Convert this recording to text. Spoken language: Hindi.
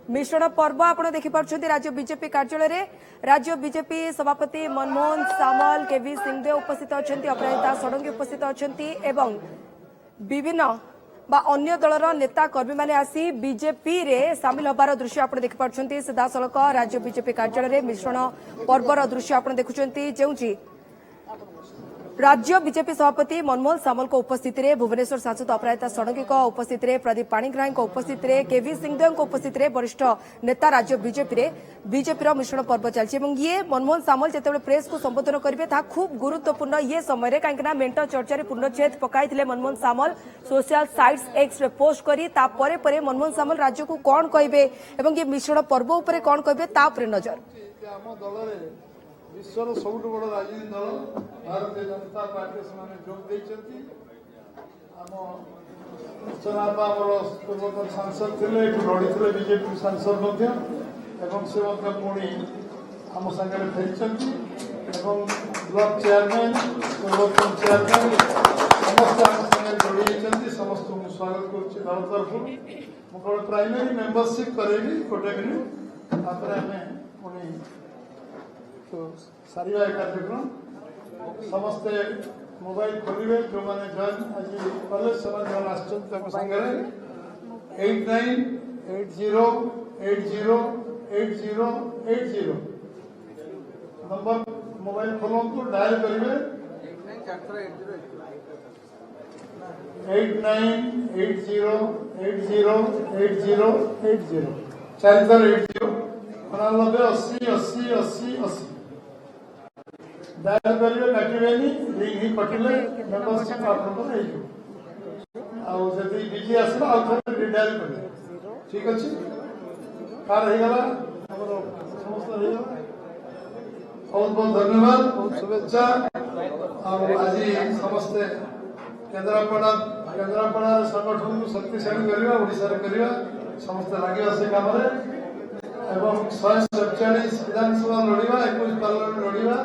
मिश्रण पर्व आपड़ देखिपुं राज्य बीजेपी कार्यालय राज्य बीजेपी सभापति मनमोहन सामल केवी सिंहदेव उपस्थित अच्छा अपराजिता षडंगी उपस्थित अच्छा विभिन्न अन्य दलर नेता कर्मी मैंने आसी बीजेपी रे सामिल होबार दृश्य आप देखिपुं सीधासलख राज्य बीजेपी कार्यालय मिश्रण पर्वर दृश्य आप देखुंट जो राज्य बीजेपी सभापति मनमोहन सामल को उपस्थिति रे भुवनेश्वर सांसद अपराजिता षडंगी उपस्थिति रे प्रदीप पाणिग्राही उपस्थिति रे केवी सिंहदेव उपस्थिति रे वरिष्ठ नेता राज्य बीजेपी मिश्रण पर्व चलती ये मनमोहन सामल जिते प्रेस को संबोधन करेंगे खूब गुरुत्वपूर्ण ये समय कहीं मेंट चर्चा पूर्णच्छेद पकाई Manmohan Samal social sites X रे पोस्ट करी परे मनमोहन सामल राज्य को कौन कहे ये मिश्रण पर्व उपर कौन कहे नजर विश्वर सबुठ बड़ राजनीतिक दल भारतीय जनता पार्टी से जोग पूर्वतन सांसद थे लड़ी थे बीजेपी सांसद से पुणी आम सागर फेरी ब्लॉक चेयरमैन पूर्वतन चेयरमैन समस्त आम सागर जोड़ी समस्त स्वागत कर दल तरफ मुझे प्राइमरी मेंबरशिप करेगी गोटे मिनिट पुणी तो सारा कार्यक्रम समस्ते मोबाइल खोलिए जो मैंने जॉइन आज कले सागर 8980808080 नंबर मोबाइल खोलू डायल करेंगे 8980808080 4 थर 80 99 80 80 80 डायल करेंगे काटिबे रिंग ही कटिले मेंबरशिप आपको बिजी आसला रिडायल करेंगे ठीक अच्छे कार होगा समस्त बहुत बहुत धन्यवाद बहुत शुभेच्छा आज समस्ते केन्द्रापड़ा संगठन को शक्तिशाली करवा ओडिशा करवा समस्ते लगे से काम एवं 147 विधानसभा लड़वा 21 पार्लियामेंट लड़वा